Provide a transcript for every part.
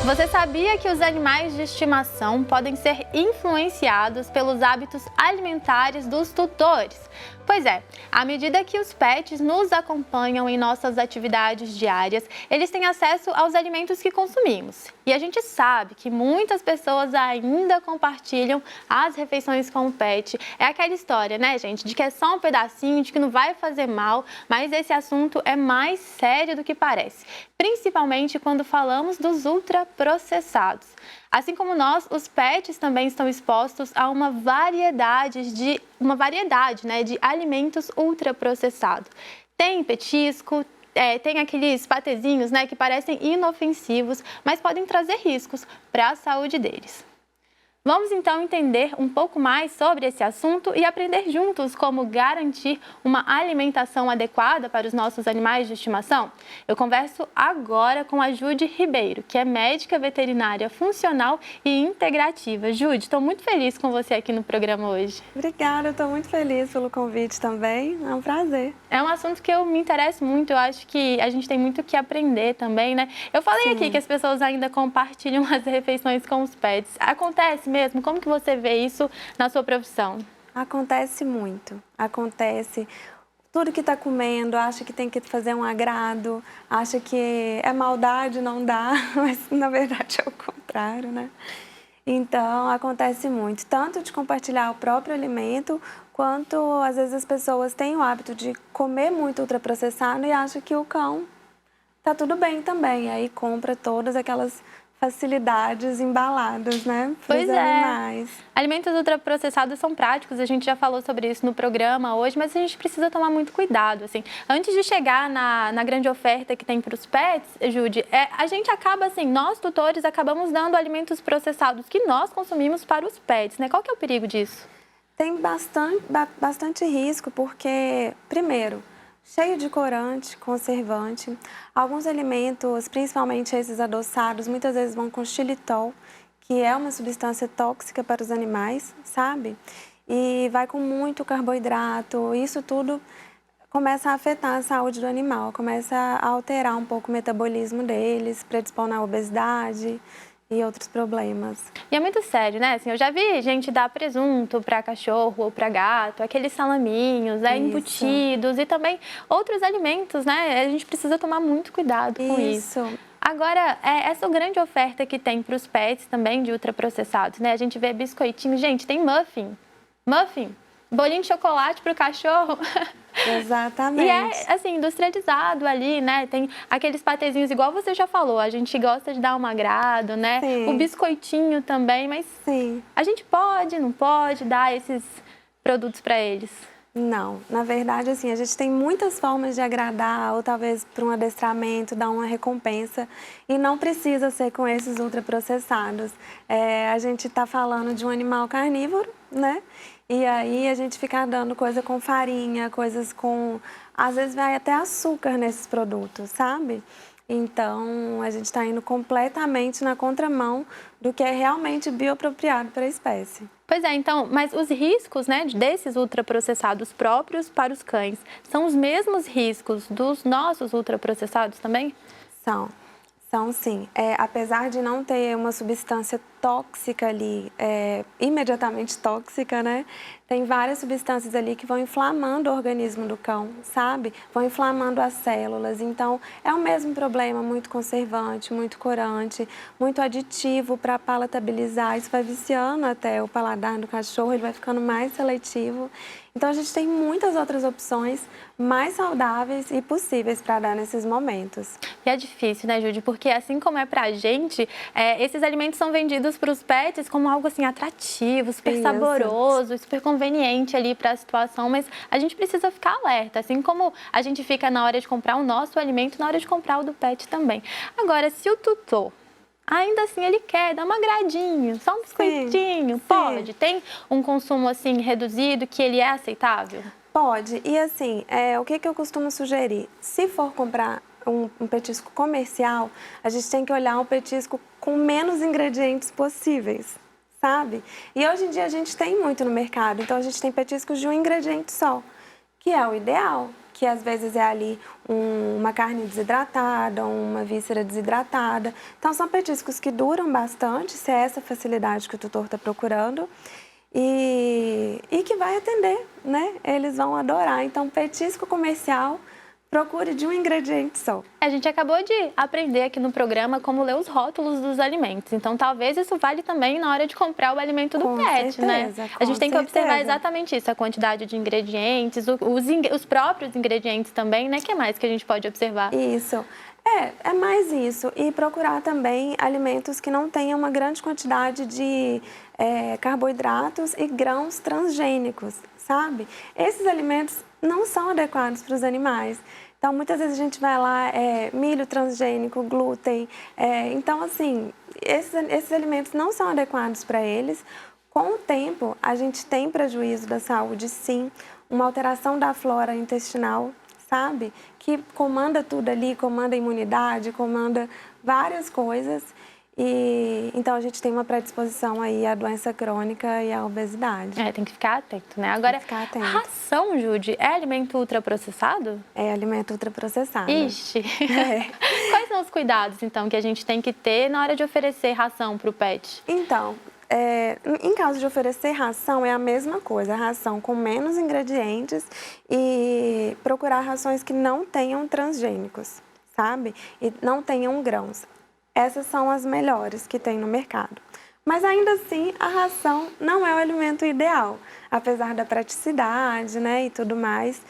Você sabia que os animais de estimação podem ser influenciados pelos hábitos alimentares dos tutores? Pois é, à medida que os pets nos acompanham em nossas atividades diárias, eles têm acesso aos alimentos que consumimos. E a gente sabe que muitas pessoas ainda compartilham as refeições com o pet. É aquela história, né, gente, de que é só um pedacinho, de que não vai fazer mal, mas esse assunto é mais sério do que parece, principalmente quando falamos dos ultraprocessados. Assim como nós, os pets também estão expostos a uma variedade de alimentos ultraprocessados. Tem petisco, tem aqueles patezinhos, né, que parecem inofensivos, mas podem trazer riscos para a saúde deles. Vamos então entender um pouco mais sobre esse assunto e aprender juntos como garantir uma alimentação adequada para os nossos animais de estimação? Eu converso agora com a Judy Ribeiro, que é médica veterinária funcional e integrativa. Judy, estou muito feliz com você aqui no programa hoje. Obrigada, estou muito feliz pelo convite também, é um prazer. É um assunto que eu me interesso muito, eu acho que a gente tem muito que aprender também, né? Eu falei aqui que as pessoas ainda compartilham as refeições com os pets. Acontece mesmo? Como que você vê isso na sua profissão? Acontece muito, acontece. Tudo que está comendo, acha que tem que fazer um agrado, acha que é maldade, não dá, mas na verdade é o contrário, né? Então, acontece muito, tanto de compartilhar o próprio alimento, quanto às vezes as pessoas têm o hábito de comer muito ultraprocessado e acham que o cão tá tudo bem também, aí compra todas aquelas facilidades embaladas, né, para os animais. Alimentos ultraprocessados são práticos, a gente já falou sobre isso no programa hoje, mas a gente precisa tomar muito cuidado, assim. Antes de chegar na grande oferta que tem para os pets, Judy, a gente acaba, assim, nós tutores acabamos dando alimentos processados que nós consumimos para os pets, né? Qual que é o perigo disso? Tem bastante risco, porque, primeiro, cheio de corante, conservante. Alguns alimentos, principalmente esses adoçados, muitas vezes vão com xilitol, que é uma substância tóxica para os animais, sabe? E vai com muito carboidrato. Isso tudo começa a afetar a saúde do animal, começa a alterar um pouco o metabolismo deles, predispor à obesidade e outros problemas. E é muito sério, né? Assim, eu já vi gente dar presunto para cachorro ou para gato, aqueles salaminhos, embutidos e também outros alimentos, né? A gente precisa tomar muito cuidado com isso. Agora, essa grande oferta que tem para os pets também de ultraprocessados, né? A gente vê biscoitinho, gente, tem muffin, bolinho de chocolate para o cachorro. Exatamente. E é, assim, industrializado ali, né? Tem aqueles patezinhos, igual você já falou, a gente gosta de dar um agrado, né? Sim. O biscoitinho também, mas Sim. A gente não pode dar esses produtos para eles? Não, na verdade, assim, a gente tem muitas formas de agradar, ou talvez para um adestramento, dar uma recompensa, e não precisa ser com esses ultraprocessados. A gente está falando de um animal carnívoro, né? E aí a gente fica dando coisa com farinha, coisas com... Às vezes vai até açúcar nesses produtos, sabe? Então, a gente está indo completamente na contramão do que é realmente bioapropriado para a espécie. Pois é, então, mas os riscos, né, desses ultraprocessados próprios para os cães são os mesmos riscos dos nossos ultraprocessados também? São sim. Apesar de não ter uma substância tóxica ali, imediatamente tóxica, né? Tem várias substâncias ali que vão inflamando o organismo do cão, sabe? Vão inflamando as células. Então, é o mesmo problema, muito conservante, muito corante, muito aditivo para palatabilizar. Isso vai viciando até o paladar do cachorro, ele vai ficando mais seletivo. Então, a gente tem muitas outras opções mais saudáveis e possíveis para dar nesses momentos. E é difícil, né, Judy? Porque assim como é pra gente, esses alimentos são vendidos para os pets como algo assim atrativo, super saboroso, super conveniente ali para a situação, mas a gente precisa ficar alerta, assim como a gente fica na hora de comprar o nosso alimento, na hora de comprar o do pet também. Agora, se o tutor ainda assim ele quer dar um agradinho, só um biscoitinho, pode? Tem um consumo assim reduzido que ele é aceitável? Pode. E assim, o que eu costumo sugerir? Se for comprar um petisco comercial, a gente tem que olhar um petisco com menos ingredientes possíveis, sabe? E hoje em dia a gente tem muito no mercado, então a gente tem petiscos de um ingrediente só, que é o ideal, que às vezes é ali uma carne desidratada, uma víscera desidratada. Então, são petiscos que duram bastante, se é essa facilidade que o tutor está procurando, e que vai atender, né? Eles vão adorar. Então, petisco comercial, procure de um ingrediente só. A gente acabou de aprender aqui no programa como ler os rótulos dos alimentos. Então, talvez isso vale também na hora de comprar o alimento do Com pet, certeza, né? A gente tem que observar exatamente isso, a quantidade de ingredientes, os próprios ingredientes também, né? O que mais que a gente pode observar? Isso. É mais isso. E procurar também alimentos que não tenham uma grande quantidade de carboidratos e grãos transgênicos, sabe? Esses alimentos não são adequados para os animais. Então, muitas vezes a gente vai lá, milho transgênico, glúten. Então, assim, esses alimentos não são adequados para eles. Com o tempo, a gente tem prejuízo da saúde, sim. Uma alteração da flora intestinal, sabe? Que comanda tudo ali, comanda a imunidade, comanda várias coisas. E então a gente tem uma predisposição aí à doença crônica e à obesidade. Tem que ficar atento, né? Agora, ração, Judy, é alimento ultraprocessado? É alimento ultraprocessado. Ixi! Quais são os cuidados, então, que a gente tem que ter na hora de oferecer ração para o pet? Então, em caso de oferecer ração, é a mesma coisa, ração com menos ingredientes e procurar rações que não tenham transgênicos, sabe? E não tenham grãos. Essas são as melhores que tem no mercado. Mas ainda assim, a ração não é o alimento ideal. Apesar da praticidade, né, e tudo mais,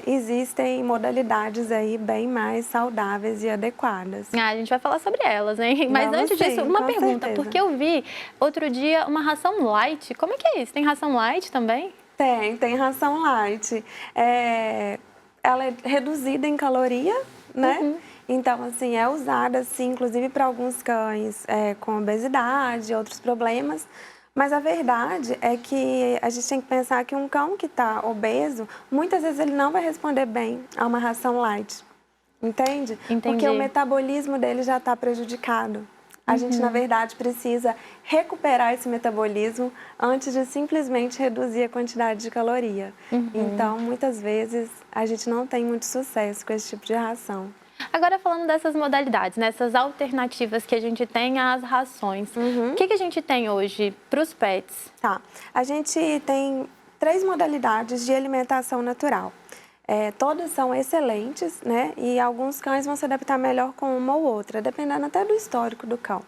existem modalidades aí bem mais saudáveis e adequadas. A gente vai falar sobre elas, hein? Mas antes disso, uma pergunta, porque eu vi outro dia uma ração light. Como é que é isso? Tem ração light também? Tem ração light. Ela é reduzida em caloria, né? Uhum. Então, assim, é usada, assim, inclusive para alguns cães com obesidade, outros problemas. Mas a verdade é que a gente tem que pensar que um cão que está obeso, muitas vezes ele não vai responder bem a uma ração light, entende? Entendi. Porque o metabolismo dele já está prejudicado. A gente, na verdade, precisa recuperar esse metabolismo antes de simplesmente reduzir a quantidade de caloria. Então, muitas vezes, a gente não tem muito sucesso com esse tipo de ração. Agora, falando dessas modalidades, nessas alternativas que a gente tem às rações, o que a gente tem hoje para os pets? Tá. A gente tem 3 modalidades de alimentação natural. Todas são excelentes, né? E alguns cães vão se adaptar melhor com uma ou outra, dependendo até do histórico do cão.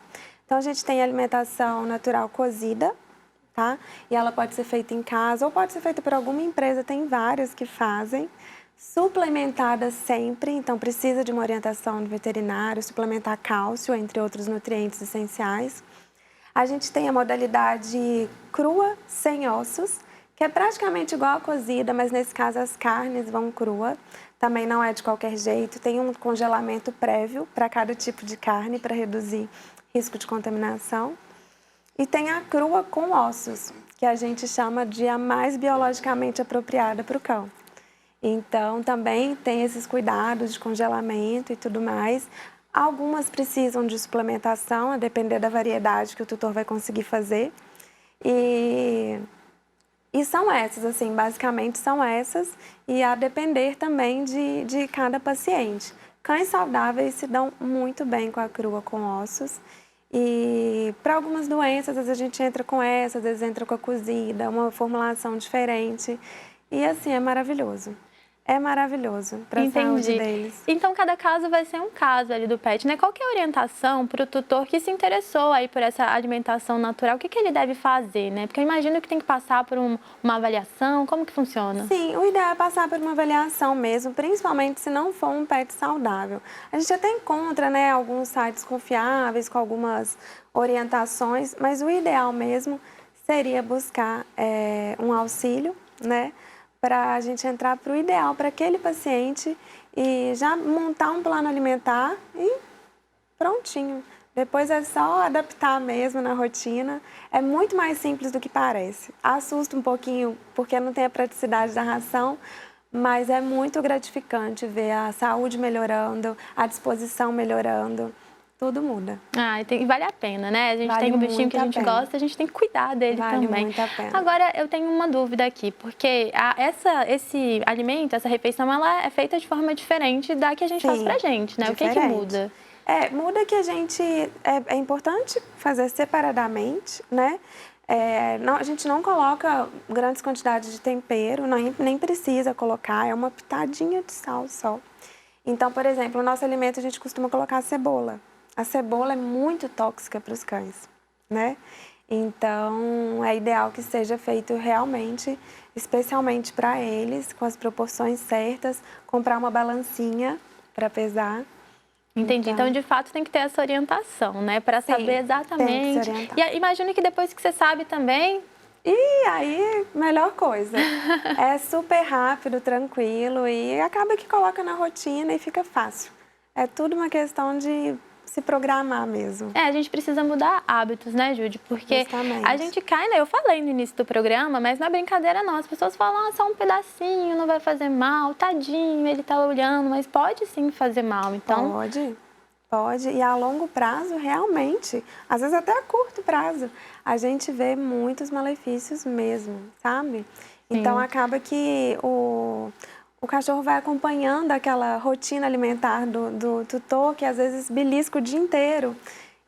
Então, a gente tem alimentação natural cozida, tá? E ela pode ser feita em casa ou pode ser feita por alguma empresa, tem várias que fazem. Suplementada sempre, então precisa de uma orientação do veterinário, suplementar cálcio, entre outros nutrientes essenciais. A gente tem a modalidade crua, sem ossos, que é praticamente igual à cozida, mas nesse caso as carnes vão crua. Também não é de qualquer jeito, tem um congelamento prévio para cada tipo de carne, para reduzir risco de contaminação. E tem a crua com ossos, que a gente chama de a mais biologicamente apropriada para o cão. Então, também tem esses cuidados de congelamento e tudo mais. Algumas precisam de suplementação, a depender da variedade que o tutor vai conseguir fazer. E são essas, assim, basicamente são essas. E a depender também de cada paciente. Cães saudáveis se dão muito bem com a crua com ossos. E para algumas doenças, às vezes a gente entra com essa, às vezes entra com a cozida, uma formulação diferente. E assim, é maravilhoso. É maravilhoso para a saúde deles. Então, cada caso vai ser um caso ali do pet, né? Qual que é a orientação para o tutor que se interessou aí por essa alimentação natural? O que ele deve fazer, né? Porque eu imagino que tem que passar por uma avaliação. Como que funciona? Sim, o ideal é passar por uma avaliação mesmo, principalmente se não for um pet saudável. A gente até encontra, né, alguns sites confiáveis com algumas orientações, mas o ideal mesmo seria buscar um auxílio, né? Para a gente entrar para o ideal para aquele paciente e já montar um plano alimentar e prontinho. Depois é só adaptar mesmo na rotina. É muito mais simples do que parece. Assusta um pouquinho porque não tem a praticidade da ração, mas é muito gratificante ver a saúde melhorando, a disposição melhorando. tudo muda. Ah, e vale a pena, né? A gente Vale tem um bichinho muito que a gente a pena. gosta, a gente tem que cuidar dele Vale também. muito a pena. Agora, eu tenho uma dúvida aqui, porque esse alimento, essa refeição, ela é feita de forma diferente da que a gente faz Sim, pra gente, né? O que diferente. muda? Muda que a gente... É importante fazer separadamente, né? A gente não coloca grandes quantidades de tempero, nem precisa colocar, é uma pitadinha de sal só. Então, por exemplo, o nosso alimento a gente costuma colocar cebola. A cebola é muito tóxica para os cães, né? Então, é ideal que seja feito realmente, especialmente para eles, com as proporções certas, comprar uma balancinha para pesar. Entendi. Então, de fato, tem que ter essa orientação, né? Para saber exatamente. Tem que se orientar. E imagino que depois que você sabe também... E aí, melhor coisa. É super rápido, tranquilo e acaba que coloca na rotina e fica fácil. É tudo uma questão de se programar mesmo. A gente precisa mudar hábitos, né, Júlia? Porque Justamente. a gente cai, né? Eu falei no início do programa, mas não é brincadeira não. As pessoas falam, só um pedacinho, não vai fazer mal, tadinho, ele tá olhando, mas pode sim fazer mal, então... Pode. E a longo prazo, realmente, às vezes até a curto prazo, a gente vê muitos malefícios mesmo, sabe? Então, acaba que o cachorro vai acompanhando aquela rotina alimentar do tutor, que às vezes belisca o dia inteiro.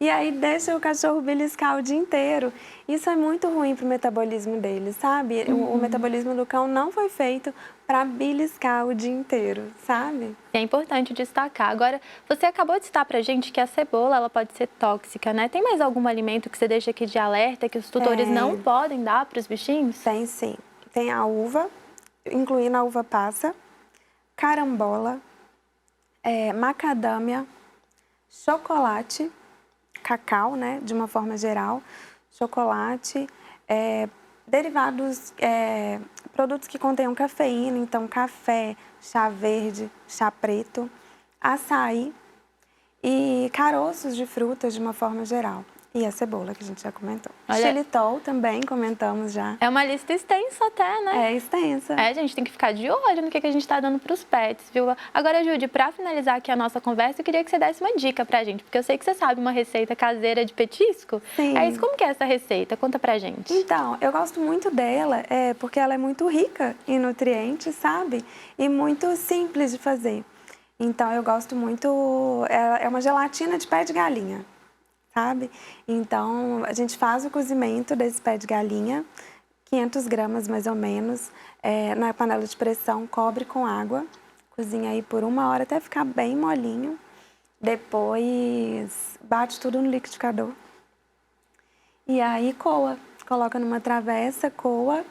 E aí deixa o cachorro beliscar o dia inteiro. Isso é muito ruim para o metabolismo dele, sabe? O metabolismo do cão não foi feito para beliscar o dia inteiro, sabe? É importante destacar. Agora, você acabou de citar pra gente que a cebola ela pode ser tóxica, né? Tem mais algum alimento que você deixa aqui de alerta que os tutores não podem dar para os bichinhos? Tem sim. Tem a uva, incluindo a uva passa, carambola, macadâmia, chocolate, cacau, né, de uma forma geral, chocolate, derivados, produtos que contenham cafeína, então café, chá verde, chá preto, açaí e caroços de frutas de uma forma geral. E a cebola, que a gente já comentou. Xilitol também comentamos já. É uma lista extensa até, né? É extensa. A gente tem que ficar de olho no que a gente está dando para os pets, viu? Agora, Júlia, para finalizar aqui a nossa conversa, eu queria que você desse uma dica pra gente, porque eu sei que você sabe uma receita caseira de petisco. Sim. Como que é essa receita? Conta pra gente. Então, eu gosto muito dela, porque ela é muito rica em nutrientes, sabe? E muito simples de fazer. Então, eu gosto muito... É uma gelatina de pé de galinha, sabe? Então, a gente faz o cozimento desse pé de galinha, 500 gramas mais ou menos, na panela de pressão, cobre com água, cozinha aí por 1 hora até ficar bem molinho. Depois, bate tudo no liquidificador. E aí, coa. Coloca numa travessa, coa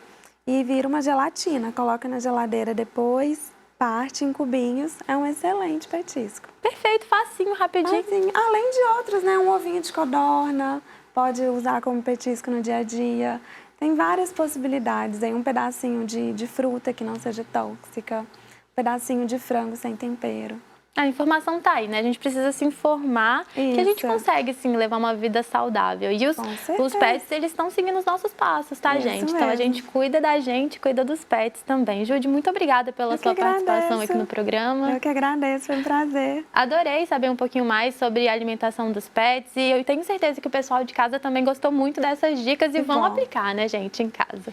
e vira uma gelatina. Coloca na geladeira depois, parte em cubinhos. É um excelente petisco. Perfeito, facinho, rapidinho. Assim, além de outros, né? Um ovinho de codorna, pode usar como petisco no dia a dia. Tem várias possibilidades. Aí um pedacinho de fruta que não seja tóxica, um pedacinho de frango sem tempero. A informação tá aí, né? A gente precisa se informar que a gente consegue, sim, levar uma vida saudável. E os pets, eles estão seguindo os nossos passos, tá, gente? Mesmo. Então, a gente cuida da gente, cuida dos pets também. Júlia, muito obrigada pela sua participação aqui no programa. Eu que agradeço, foi um prazer. Adorei saber um pouquinho mais sobre a alimentação dos pets e eu tenho certeza que o pessoal de casa também gostou muito dessas dicas e vão aplicar, né, gente, em casa.